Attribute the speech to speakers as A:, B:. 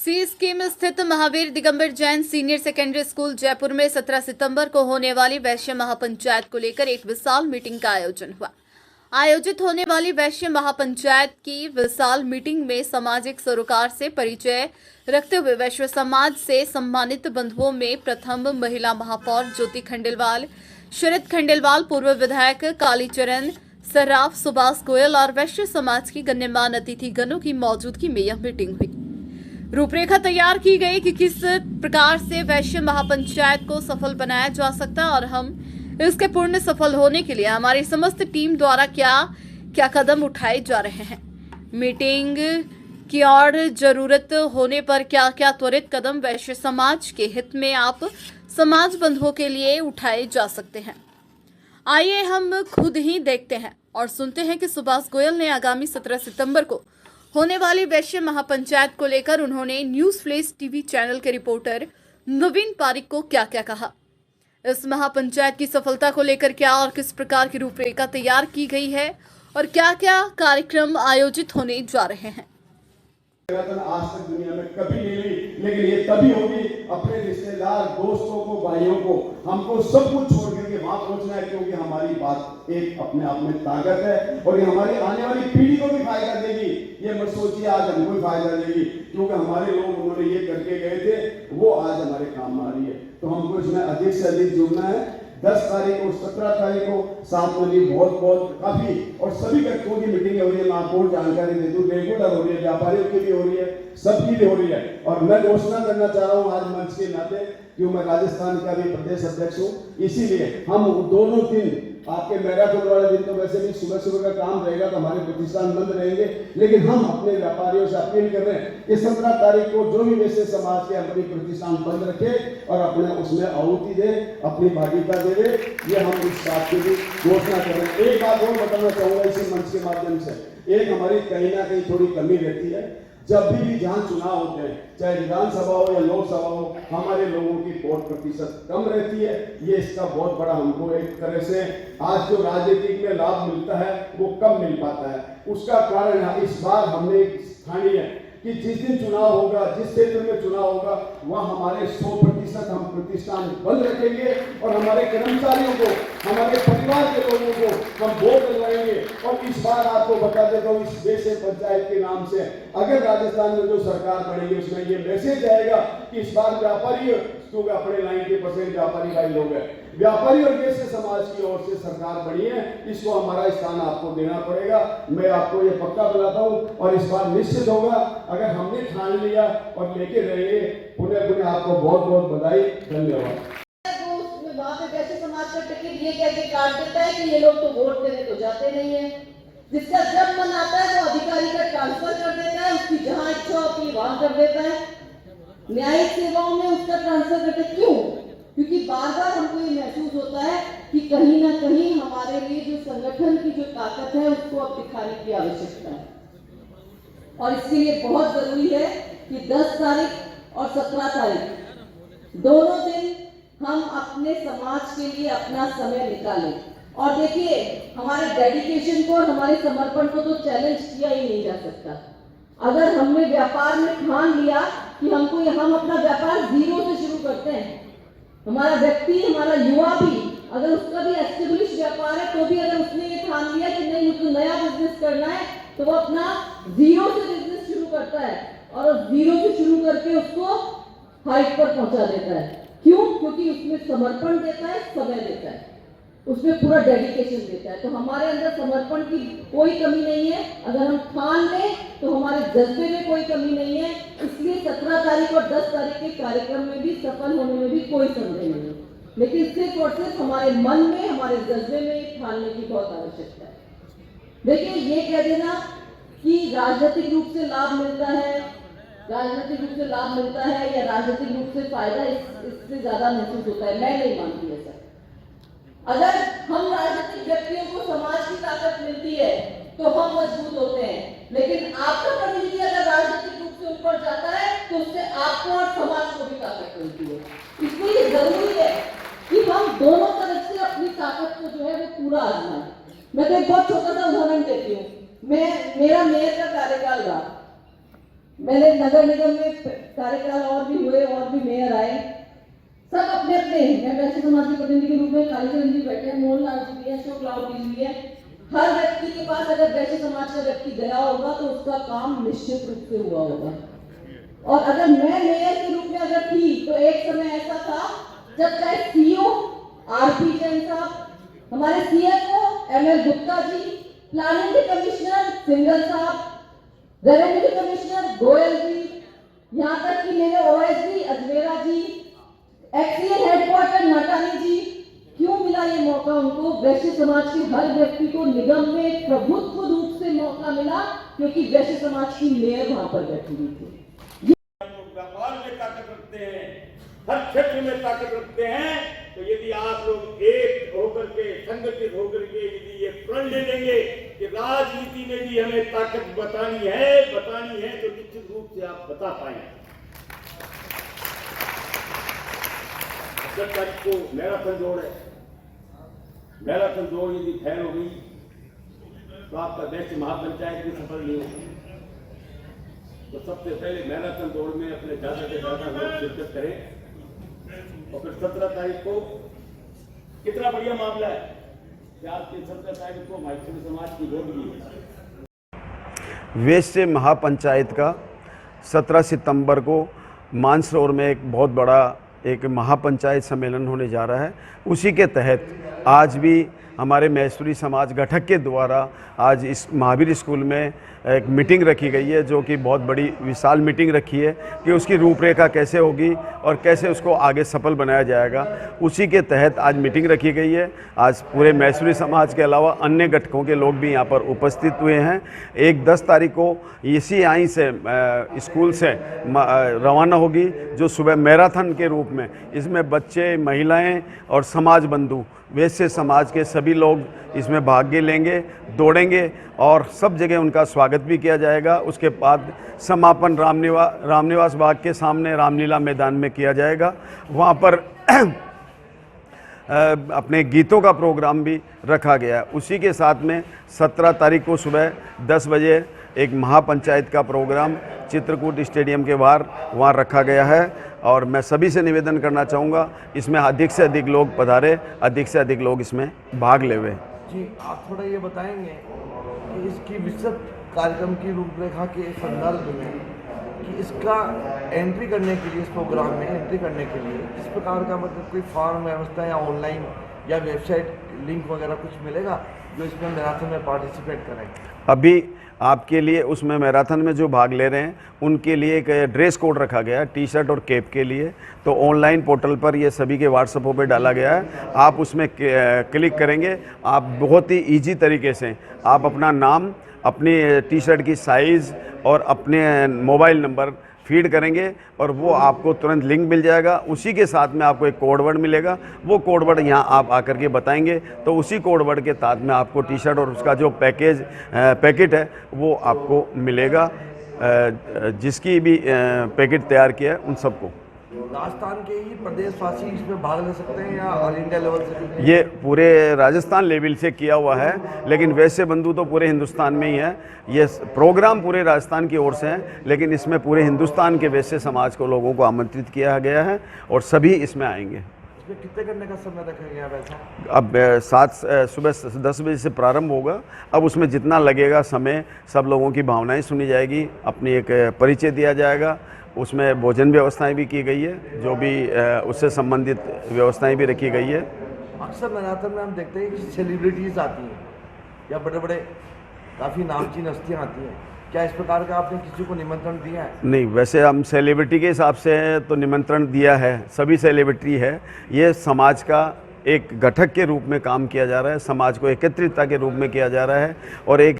A: सी scheme स्थित Mahavir Digambar Jain senior secondary school Jaipur में 17 सितंबर को होने वाली वैश्य महापंचायत को लेकर एक विशाल मीटिंग का आयोजन हुआ। आयोजित होने वाली वैश्य महापंचायत की विशाल मीटिंग में सामाजिक सरोकार से परिचय रखते हुए वैश्य समाज से सम्मानित बंधुओं में प्रथम महिला महापौर ज्योति खंडेलवाल, शरद खंडेलवाल, पूर्व विधायक कालीचरण सर्राफ, सुभाष गोयल और वैश्य समाज की गण्यमान्य अतिथिगणों की मौजूदगी में यह मीटिंग हुई। रूपरेखा तैयार की गई कि किस प्रकार से वैश्य महापंचायत को सफल बनाया जा सकता है और हम इसके पूर्ण सफल होने के लिए हमारी समस्त टीम द्वारा क्या क्या कदम उठाए जा रहे हैं। मीटिंग की और जरूरत होने पर क्या क्या त्वरित कदम वैश्य समाज के हित में आप समाज बंधुओं के लिए उठाए जा सकते हैं। आइए हम खुद ही देखते हैं और सुनते हैं कि सुभाष गोयल ने आगामी 17 सितंबर को होने वाली वैश्य महापंचायत को लेकर उन्होंने न्यूज फ्लैश टीवी चैनल के रिपोर्टर नवीन पारिक को क्या क्या कहा। इस महापंचायत की सफलता को लेकर क्या और किस प्रकार की रूपरेखा तैयार की गई है और क्या क्या कार्यक्रम आयोजित होने जा रहे हैं।
B: आज तक दुनिया में कभी नहीं हुई, लेकिन ये तभी होगी अपने रिश्तेदार, दोस्तों को, भाइयों को, हमको सब कुछ छोड़ करके वहां पहुंचना है, क्योंकि हमारी बात एक अपने आप में ताकत है और ये हमारी आने वाली पीढ़ी को भी फायदा देगी। ये मत सोचिए आज हमको ही फायदा देगी, क्योंकि हमारे लोग उन्होंने ये करके गए थे, वो आज हमारे काम आ रही है। तो हमको इसमें अधिक से अधिक जुड़ना है। 10 तारीख को, 17 तारीख को, 7 बजे बहुत काफी और सभी व्यक्तियों की मीटिंग हो रही है। मैं आपको जानकारी दे दूं, रेगुलर हो रही है, व्यापारियों की भी हो रही है, सबकी भी हो रही है। और मैं घोषणा करना चाह रहा हूं आज मंच के नाते, क्यों मैं राजस्थान का भी प्रदेश अध्यक्ष हूं, इसीलिए हम दोनों दिन आपके मैराथन वाले दिन तो वैसे भी सुबह सुबह का काम रहेगा तो हमारे प्रतिष्ठान बंद रहेंगे, लेकिन हम अपने व्यापारियों से अपील कर रहे हैं कि 17 तारीख को जो भी वैसे समाज के अपनी प्रतिष्ठान बंद रखे और अपने उसमें आहुति दे, अपनी भागीदारी दे। ये हम इस बात की भी घोषणा कर रहे हैं। एक बात और बताना चाहूंगा इसी मंच के माध्यम से, एक हमारी कहीं ना कहीं थोड़ी कमी रहती है। जब भी जहां चुनाव होते हैं, चाहे विधानसभा हो या लोकसभा हो, हमारे लोगों की वोट प्रतिशत कम रहती है। ये इसका बहुत बड़ा हमको एक तरह से आज जो राजनीतिक में लाभ मिलता है वो कम मिल पाता है। उसका कारण है इस बार हमने स्थानीय कि जिस दिन चुनाव होगा, जिस क्षेत्र में चुनाव होगा, वह हमारे 100% हम प्रतिष्ठान बंद रखेंगे और हमारे कर्मचारियों को, हमारे परिवार के लोगों को हम वोट दिलवाएंगे। और इस बार आपको बता देता हूँ, इस वैश्य पंचायत के नाम से अगर राजस्थान में जो सरकार बनेगी उसमें ये मैसेज आएगा कि इस बार व्यापारी, क्योंकि अपने 90% व्यापारी भाई लोग हैं, व्यापारी और वैश्य समाज की ओर से सरकार बनी है, इसको हमारा स्थान आपको देना पड़ेगा। मैं आपको ये पक्का बताता हूँ और इस बार निश्चित होगा अगर हमने ठान लिया और लेके रहेंगे। पुनः पुनः आपको बहुत बहुत बधाई, धन्यवाद।
C: वहाँ पे वैश्य समाज का टिकट ये कह के काट देता है कि ये लोग तो वोट देने तो जाते नहीं है, जिसका जब मन आता है वो अधिकारी का ट्रांसफर कर देता है, उसकी जहाँ इच्छा होती है वहां कर देता है। न्यायिक सेवाओं में उसका ट्रांसफर करते क्यों? क्योंकि बार बार हमको ये महसूस होता है कि कहीं ना कहीं हमारे लिए जो संगठन की जो ताकत है उसको अब दिखाने की आवश्यकता है। और इसके लिए बहुत जरूरी है कि 10 तारीख और 17 तारीख दोनों दिन हम अपने समाज के लिए अपना समय निकालें। और देखिए, हमारे डेडिकेशन को और हमारे समर्पण को तो चैलेंज किया ही नहीं जा सकता। अगर हमने व्यापार में ठान लिया कि हम अपना व्यापार 0 से शुरू करते हैं, हमारा व्यक्ति, हमारा युवा भी अगर उसका भी एस्टेब्लिश व्यापार है तो भी अगर उसने ये ठान लिया कि नहीं मुझे नया बिजनेस करना है, तो वो अपना 0 से बिजनेस शुरू करता है और 0 से शुरू करके उसको हाइट पर पहुंचा देता है। क्यों? क्योंकि उसमें समर्पण देता है, समय देता है, उसमें पूरा डेडिकेशन देता है। तो हमारे अंदर समर्पण की कोई कमी नहीं है। अगर हम ठान लें तो हमारे जज्बे में कोई कमी नहीं है। इसलिए 17 तारीख और 10 तारीख के कार्यक्रम में भी सफल होने में भी कोई संदेह नहीं है, लेकिन सिर्फ और सिर्फ हमारे मन में, हमारे जज्बे में ठानने की बहुत आवश्यकता है। देखिए, ये कह देना कि राजनीतिक रूप से लाभ मिलता है, राजनीतिक रूप से लाभ मिलता है या राजनीतिक रूप से फायदा इससे ज्यादा महसूस होता है, मैं नहीं मानती ऐसा। अगर हम राजनीतिक व्यक्तियों को समाज की ताकत मिलती है तो हम मजबूत होते हैं, लेकिन आपका प्रतिनिधि अगर राजनीतिक रूप से ऊपर जाता है तो उससे आपको और समाज को भी ताकत मिलती है। इसलिए जरूरी है कि हम दोनों तरफ से अपनी ताकत को जो है वो पूरा आजमाएं। मैं तो एक बहुत छोटा सा उदाहरण देती हूँ। मेरा मेयर का कार्यकाल रहा, मैंने नगर निगम में कार्यकाल और भी हुए और भी मेयर आए, सब अपने अपने हैं। मैं वैश्य समाज के प्रतिनिधि के रूप में कालीचरण जी बैठे हैं, मोहनलाल जी भी है, अशोक लाल जी भी है। हर व्यक्ति के पास अगर वैश्य समाज का व्यक्ति गया होगा तो उसका काम निश्चित रूप से हुआ होगा। और अगर मैं मेयर के रूप में अगर थी तो एक समय ऐसा था जब चाहे सीओ आरपी जैन साहब, हमारे CFO ML Gupta ji, planning के कमिश्नर सिंगल साहब, रेवेन्यू के कमिश्नर गोयल जी, यहाँ तक कि मेरे ओएसडी अजमेरा जी, एक्सीएल हेडक्वार्टर नाटानी जी, क्यों मिला ये मौका उनको? वैश्य समाज के हर व्यक्ति को निगम में प्रभुत्व रूप से मौका मिला क्योंकि वैश्य समाज की मेयर वहां पर बैठी हुई थी।
D: व्यापार में ताकत रखते हैं, हर क्षेत्र में ताकत रखते हैं, तो यदि आप लोग एक होकर के संगठित होकर के यदि ये प्रण ले लेंगे कि राजनीति में भी हमें ताकत बतानी है तो निश्चित रूप से आप बता पाएंगे। 10 तारीख को मैराथन दौड़ है, मैराथन दौड़ यदि फैल हो गई तो आपका वैश्य महापंचायत भी सफल नहीं होगी। तो सबसे पहले मैराथन दौड़ में अपने ज्यादा से ज्यादा लोग शिरकत करें। और फिर 17 तारीख को कितना बढ़िया मामला है कि आपकी 17 तारीख को मैथिली समाज की वोट भी
E: वैश्य महापंचायत का 17 सितंबर को मानसरोवर में एक बहुत बड़ा एक महापंचायत सम्मेलन होने जा रहा है। उसी के तहत आज भी हमारे मैसूरी समाज घटक के द्वारा आज इस महावीर स्कूल में एक मीटिंग रखी गई है, जो कि बहुत बड़ी विशाल मीटिंग रखी है कि उसकी रूपरेखा कैसे होगी और कैसे उसको आगे सफल बनाया जाएगा। उसी के तहत आज मीटिंग रखी गई है। आज पूरे मैसूरी समाज के अलावा अन्य घटकों के लोग भी यहाँ पर उपस्थित हुए हैं। 10 तारीख को इसी आई से स्कूल से रवाना होगी, जो सुबह मैराथन के रूप में, इसमें बच्चे, महिलाएं और समाज बंधु वैश्य समाज के सभी लोग इसमें भाग लेंगे, दौड़ेंगे और सब जगह उनका स्वागत भी किया जाएगा। उसके बाद समापन रामनिवास बाग के सामने रामलीला मैदान में किया जाएगा। वहाँ पर अपने गीतों का प्रोग्राम भी रखा गया है। उसी के साथ में 17 तारीख को सुबह 10 बजे एक महापंचायत का प्रोग्राम चित्रकूट स्टेडियम के बाहर वहाँ रखा गया है। और मैं सभी से निवेदन करना चाहूँगा, इसमें अधिक से अधिक लोग पधारे, अधिक से अधिक लोग इसमें भाग लेवे।
F: जी, आप थोड़ा ये बताएंगे कि इसकी विस्तृत कार्यक्रम की रूपरेखा के संदर्भ में कि इसका एंट्री करने के लिए, इस प्रोग्राम में एंट्री करने के लिए किस प्रकार का मतलब कोई फॉर्म व्यवस्था या ऑनलाइन या वेबसाइट लिंक वगैरह कुछ मिलेगा जो इसमें मैराथन में पार्टिसिपेट करें?
E: अभी आपके लिए उसमें मैराथन में जो भाग ले रहे हैं उनके लिए एक ड्रेस कोड रखा गया है, टी शर्ट और कैप के लिए। तो ऑनलाइन पोर्टल पर ये सभी के व्हाट्सएपों पे डाला गया है। आप उसमें क्लिक करेंगे, आप बहुत ही इजी तरीके से आप अपना नाम, अपनी टी शर्ट की साइज़ और अपने मोबाइल नंबर फीड करेंगे और वो आपको तुरंत लिंक मिल जाएगा। उसी के साथ में आपको एक कोड वर्ड मिलेगा, वो कोड वर्ड यहाँ आप आकर के बताएंगे तो उसी कोड वर्ड के साथ में आपको टी शर्ट और उसका जो पैकेट है वो आपको मिलेगा। जिसकी भी पैकेट तैयार किया है उन सबको।
F: राजस्थान के ही प्रदेशवासी इसमें भाग ले सकते हैं या ऑल इंडिया लेवल से?
E: ये पूरे राजस्थान लेवल से किया हुआ है, लेकिन वैश्य बंधु तो पूरे हिंदुस्तान में ही है। ये प्रोग्राम पूरे राजस्थान की ओर से है, लेकिन इसमें पूरे हिंदुस्तान के वैश्य समाज को लोगों को आमंत्रित किया गया है और सभी इसमें आएंगे।
F: इसमें कितने करने का समय रखा गया वैसा?
E: अब सुबह 10 बजे से प्रारंभ होगा। अब उसमें जितना लगेगा समय, सब लोगों की भावनाएं सुनी जाएगी, अपनी एक परिचय दिया जाएगा। उसमें भोजन व्यवस्थाएं भी की गई है, जो भी उससे संबंधित व्यवस्थाएं भी रखी गई है।
F: अक्सर मैराथन में हम देखते हैं कि सेलिब्रिटीज़ आती हैं या बड़े बड़े काफ़ी नामचीन हस्तियाँ आती हैं। क्या इस प्रकार का आपने किसी को निमंत्रण दिया है?
E: नहीं, वैसे हम सेलिब्रिटी के हिसाब से तो निमंत्रण दिया है, सभी सेलिब्रिटी है। ये समाज का एक घटक के रूप में काम किया जा रहा है, समाज को एकत्रितता के रूप में किया जा रहा है और एक